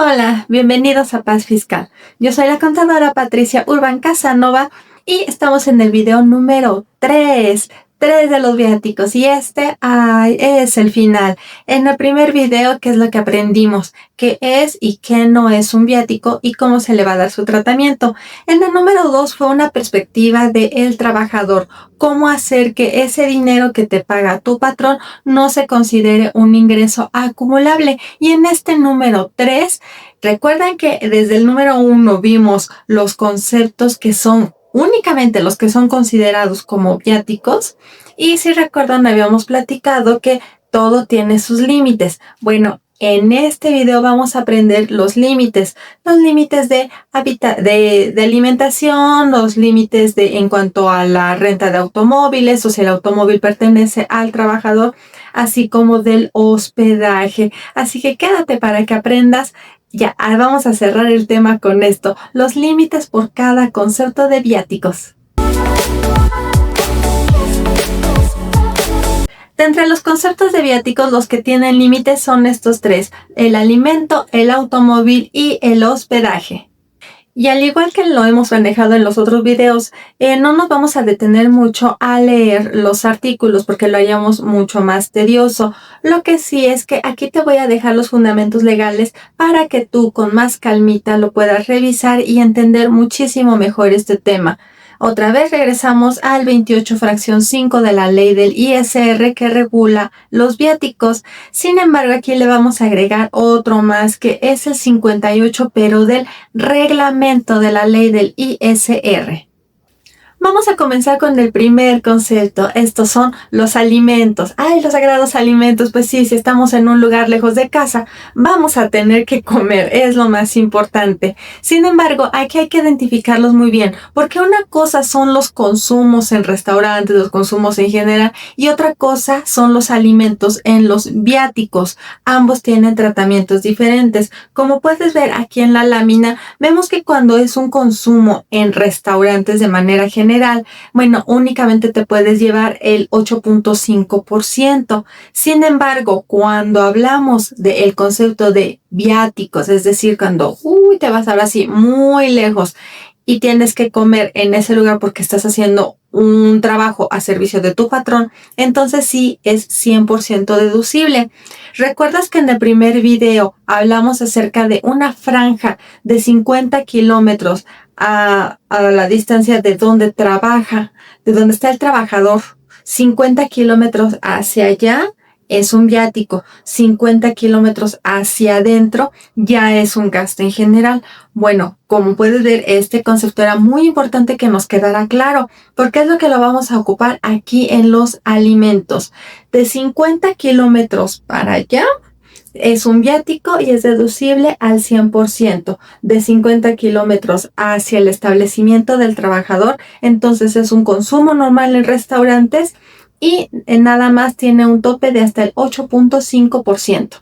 Hola, bienvenidos a Paz Fiscal. Yo soy la contadora Patricia Urban Casanova y estamos en el video número 3 de los viáticos y es el final. En el primer video, ¿qué es lo que aprendimos? ¿Qué es y qué no es un viático y cómo se le va a dar su tratamiento? En el número 2 fue una perspectiva del trabajador. Cómo hacer que ese dinero que te paga tu patrón no se considere un ingreso acumulable. Y en este número 3, recuerdan que desde el número 1 vimos los conceptos que son únicamente los que son considerados como viáticos. Y si recuerdan, habíamos platicado que todo tiene sus límites. Bueno, en este video vamos a aprender los límites de alimentación, los límites en cuanto a la renta de automóviles, o si el automóvil pertenece al trabajador, así como del hospedaje. Así que quédate para que aprendas. Ya, vamos a cerrar el tema con esto, los límites por cada concepto de viáticos. De entre los conceptos de viáticos, los que tienen límites son estos tres: el alimento, el automóvil y el hospedaje. Y al igual que lo hemos manejado en los otros videos, no nos vamos a detener mucho a leer los artículos porque lo haríamos mucho más tedioso. Lo que sí es que aquí te voy a dejar los fundamentos legales para que tú con más calmita lo puedas revisar y entender muchísimo mejor este tema. Otra vez regresamos al 28 fracción 5 de la ley del ISR que regula los viáticos. Sin embargo, aquí le vamos a agregar otro más que es el 58, pero del reglamento de la ley del ISR. Vamos a comenzar con el primer concepto. Estos son los alimentos. ¡Ay, los sagrados alimentos! Pues sí, si estamos en un lugar lejos de casa, vamos a tener que comer. Es lo más importante. Sin embargo, aquí hay que identificarlos muy bien, porque una cosa son los consumos en restaurantes, los consumos en general, y otra cosa son los alimentos en los viáticos. Ambos tienen tratamientos diferentes. Como puedes ver aquí en la lámina, vemos que cuando es un consumo en restaurantes de manera general, bueno, únicamente te puedes llevar el 8.5%. Sin embargo, cuando hablamos del concepto de viáticos, es decir, cuando te vas ahora sí muy lejos y tienes que comer en ese lugar porque estás haciendo un trabajo a servicio de tu patrón, entonces sí es 100% deducible. ¿Recuerdas que en el primer video hablamos acerca de una franja de 50 kilómetros a la distancia de donde trabaja, de donde está el trabajador? 50 kilómetros hacia allá es un viático, 50 kilómetros hacia adentro ya es un gasto en general. Bueno, como puedes ver, este concepto era muy importante que nos quedara claro, porque es lo que lo vamos a ocupar aquí en los alimentos. De 50 kilómetros para allá es un viático y es deducible al 100%. De 50 kilómetros hacia el establecimiento del trabajador, entonces es un consumo normal en restaurantes y nada más tiene un tope de hasta el 8.5%.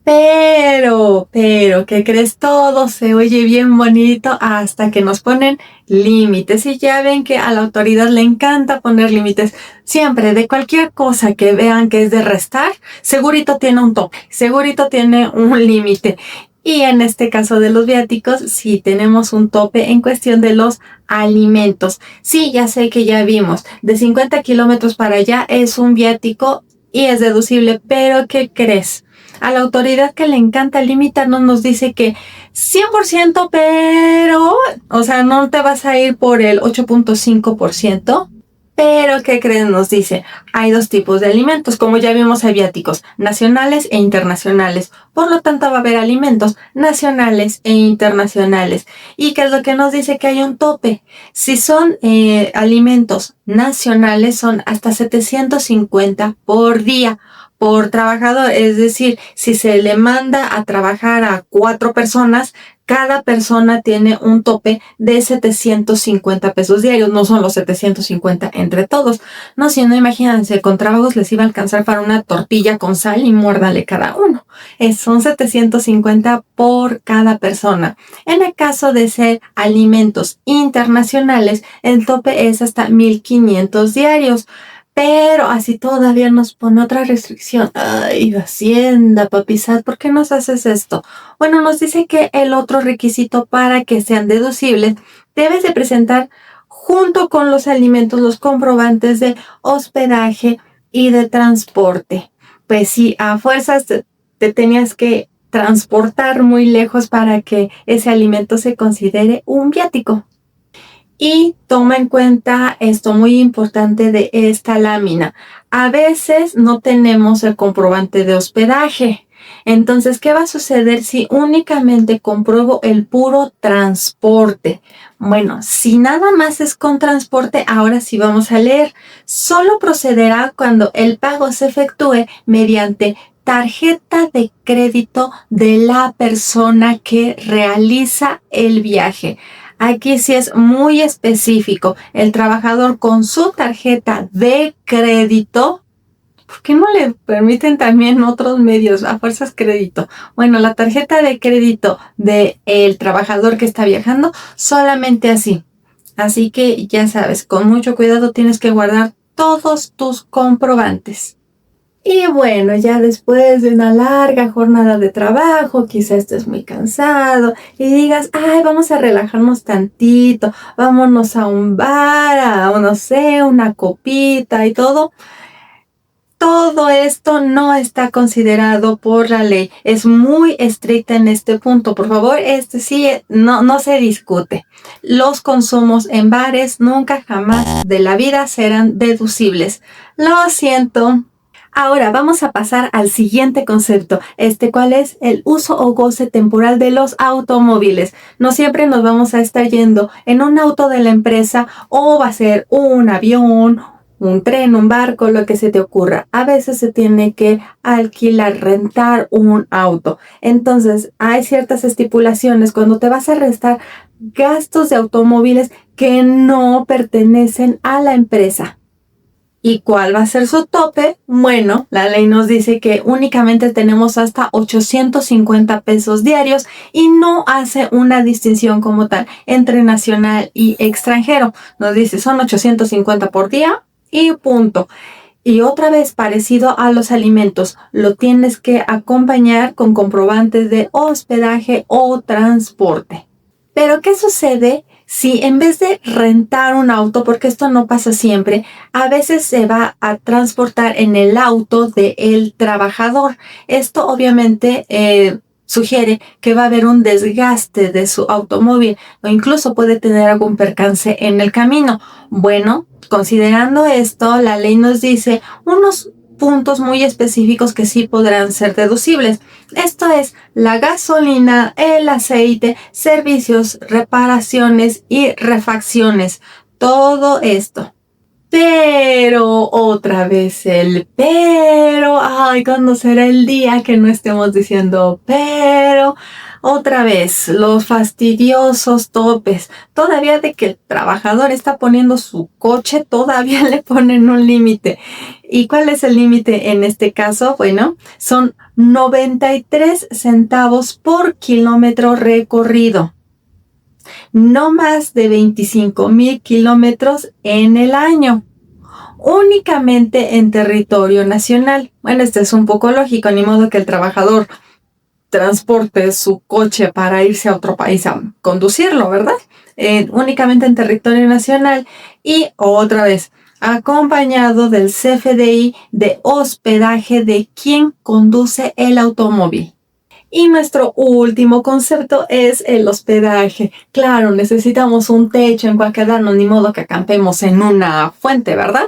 Pero, ¿qué crees? Todo se oye bien bonito hasta que nos ponen límites. Y ya ven que a la autoridad le encanta poner límites. Siempre, de cualquier cosa que vean que es de restar, segurito tiene un tope, segurito tiene un límite. Y en este caso de los viáticos, sí tenemos un tope en cuestión de los alimentos. Sí, ya sé que ya vimos, de 50 kilómetros para allá es un viático y es deducible, pero ¿qué crees? A la autoridad que le encanta limitarnos nos dice que 100%, pero, o sea, no te vas a ir por el 8.5%. Pero, ¿qué creen? Nos dice, hay dos tipos de alimentos. Como ya vimos, hay viáticos nacionales e internacionales. Por lo tanto, va a haber alimentos nacionales e internacionales. ¿Y qué es lo que nos dice? Que hay un tope. Si son alimentos nacionales, son hasta 750 por día por trabajador. Es decir, si se le manda a trabajar a 4 personas, cada persona tiene un tope de 750 pesos diarios. No son los 750 entre todos, no, sino imagínense, con trabajos les iba a alcanzar para una tortilla con sal y muérdale cada uno. Son 750 por cada persona. En el caso de ser alimentos internacionales, el tope es hasta 1,500 diarios. Pero así todavía nos pone otra restricción. Ay, Hacienda, papi SAT, ¿por qué nos haces esto? Bueno, nos dice que el otro requisito para que sean deducibles, debes de presentar junto con los alimentos los comprobantes de hospedaje y de transporte. Pues sí, a fuerzas te tenías que transportar muy lejos para que ese alimento se considere un viático. Y toma en cuenta esto muy importante de esta lámina. A veces no tenemos el comprobante de hospedaje. Entonces, ¿qué va a suceder si únicamente compruebo el puro transporte? Bueno, si nada más es con transporte, ahora sí vamos a leer. Solo procederá cuando el pago se efectúe mediante tarjeta de crédito de la persona que realiza el viaje. Aquí sí es muy específico. El trabajador con su tarjeta de crédito, ¿por qué no le permiten también otros medios a fuerzas crédito? Bueno, la tarjeta de crédito del trabajador que está viajando, solamente así. Así que ya sabes, con mucho cuidado tienes que guardar todos tus comprobantes. Y bueno, ya después de una larga jornada de trabajo, quizá estés muy cansado y digas, ay, vamos a relajarnos tantito, vámonos a un bar, a, no sé, una copita y todo. Todo esto no está considerado por la ley. Es muy estricta en este punto. Por favor, sí, no se discute. Los consumos en bares nunca jamás de la vida serán deducibles. Lo siento. Ahora vamos a pasar al siguiente concepto, ¿cuál es? El uso o goce temporal de los automóviles. No siempre nos vamos a estar yendo en un auto de la empresa o va a ser un avión, un tren, un barco, lo que se te ocurra. A veces se tiene que alquilar, rentar un auto. Entonces, hay ciertas estipulaciones cuando te vas a restar gastos de automóviles que no pertenecen a la empresa. ¿Y cuál va a ser su tope? Bueno, la ley nos dice que únicamente tenemos hasta 850 pesos diarios y no hace una distinción como tal entre nacional y extranjero. Nos dice son 850 por día y punto. Y otra vez, parecido a los alimentos, lo tienes que acompañar con comprobantes de hospedaje o transporte. Pero, ¿qué sucede si en vez de rentar un auto, porque esto no pasa siempre, a veces se va a transportar en el auto del trabajador? Esto obviamente sugiere que va a haber un desgaste de su automóvil o incluso puede tener algún percance en el camino. Bueno, considerando esto, la ley nos dice unos puntos muy específicos que sí podrán ser deducibles. Esto es la gasolina, el aceite, servicios, reparaciones y refacciones. Todo esto. Pero, otra vez el pero. Ay, ¿cuándo será el día que no estemos diciendo pero? Otra vez, los fastidiosos topes. Todavía de que el trabajador está poniendo su coche, todavía le ponen un límite. ¿Y cuál es el límite en este caso? Bueno, son 93 centavos por kilómetro recorrido. No más de 25,000 kilómetros en el año. Únicamente en territorio nacional. Bueno, esto es un poco lógico, ni modo que el trabajador transporte su coche para irse a otro país a conducirlo, ¿verdad? Únicamente en territorio nacional y otra vez acompañado del CFDI de hospedaje de quien conduce el automóvil. Y nuestro último concepto es el hospedaje. Claro, necesitamos un techo en cual quedarnos, ni modo que acampemos en una fuente, ¿verdad?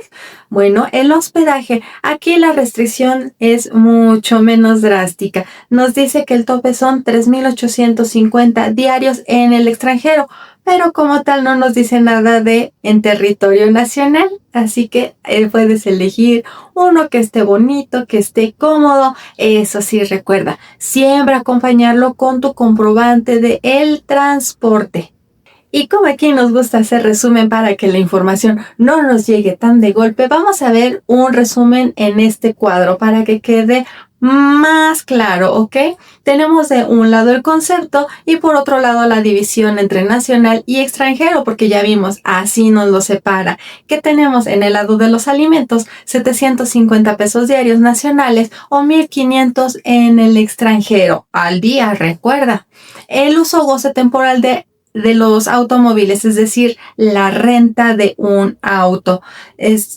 Bueno, el hospedaje, aquí la restricción es mucho menos drástica. Nos dice que el tope son 3,850 diarios en el extranjero, pero como tal no nos dice nada de en territorio nacional. Así que puedes elegir uno que esté bonito, que esté cómodo. Eso sí, recuerda, siempre acompañarlo con tu comprobante de el transporte. Y como aquí nos gusta hacer resumen para que la información no nos llegue tan de golpe, vamos a ver un resumen en este cuadro para que quede más claro, ¿ok? Tenemos de un lado el concepto y por otro lado la división entre nacional y extranjero, porque ya vimos, así nos lo separa. ¿Qué tenemos en el lado de los alimentos? 750 pesos diarios nacionales o 1,500 en el extranjero al día, recuerda. El uso o goce temporal de los automóviles, es decir, la renta de un auto.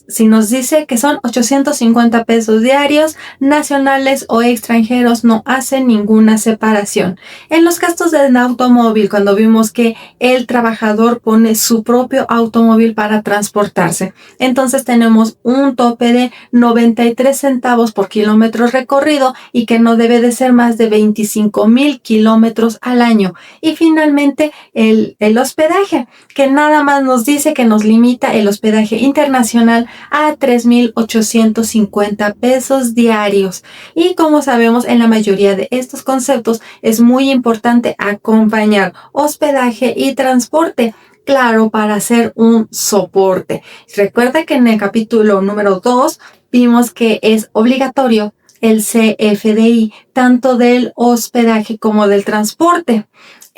Si nos dice que son 850 pesos diarios, nacionales o extranjeros, no hacen ninguna separación. En los gastos del automóvil, cuando vimos que el trabajador pone su propio automóvil para transportarse, entonces tenemos un tope de 93 centavos por kilómetro recorrido y que no debe de ser más de 25,000 kilómetros al año. Y finalmente, el hospedaje, que nada más nos dice que nos limita el hospedaje internacional a 3,850 pesos diarios. Y como sabemos, en la mayoría de estos conceptos es muy importante acompañar hospedaje y transporte. Claro, para hacer un soporte. Recuerda que en el capítulo número 2 vimos que es obligatorio el CFDI, tanto del hospedaje como del transporte.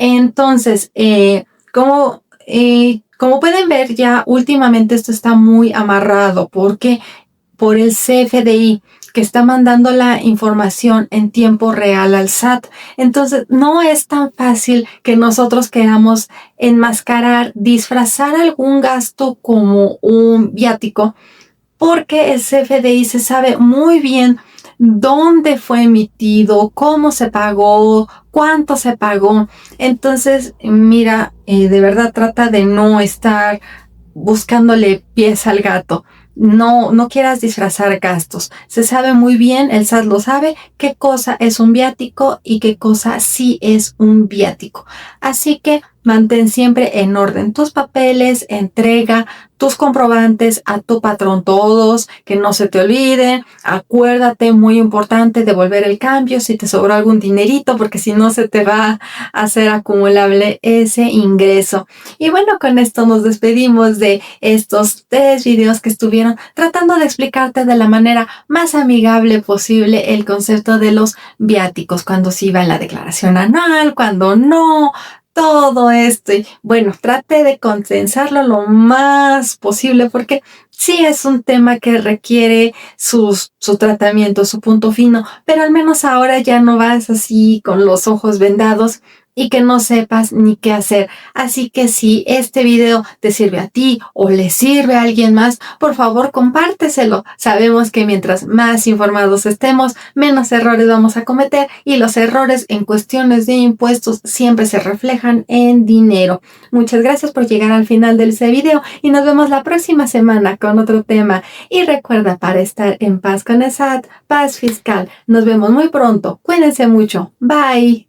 Entonces, como pueden ver, ya últimamente esto está muy amarrado porque por el CFDI que está mandando la información en tiempo real al SAT. Entonces, no es tan fácil que nosotros queramos enmascarar, disfrazar algún gasto como un viático, porque el CFDI se sabe muy bien dónde fue emitido, cómo se pagó, cuánto se pagó. Entonces, mira, de verdad trata de no estar buscándole pies al gato. No quieras disfrazar gastos. Se sabe muy bien, el SAT lo sabe, qué cosa es un viático y qué cosa sí es un viático. Así que mantén siempre en orden tus papeles, entrega tus comprobantes a tu patrón todos, que no se te olviden. Acuérdate, muy importante, devolver el cambio si te sobró algún dinerito, porque si no se te va a hacer acumulable ese ingreso. Y bueno, con esto nos despedimos de estos 3 videos que estuvieron tratando de explicarte de la manera más amigable posible el concepto de los viáticos, cuando sí va en la declaración anual, cuando no, todo esto. Y bueno, trate de condensarlo lo más posible porque sí es un tema que requiere su tratamiento, su punto fino, pero al menos ahora ya no vas así con los ojos vendados y que no sepas ni qué hacer. Así que si este video te sirve a ti o le sirve a alguien más, por favor compárteselo. Sabemos que mientras más informados estemos, menos errores vamos a cometer y los errores en cuestiones de impuestos siempre se reflejan en dinero. Muchas gracias por llegar al final de este video y nos vemos la próxima semana con otro tema. Y recuerda, para estar en paz con el SAT, paz fiscal. Nos vemos muy pronto. Cuídense mucho. Bye.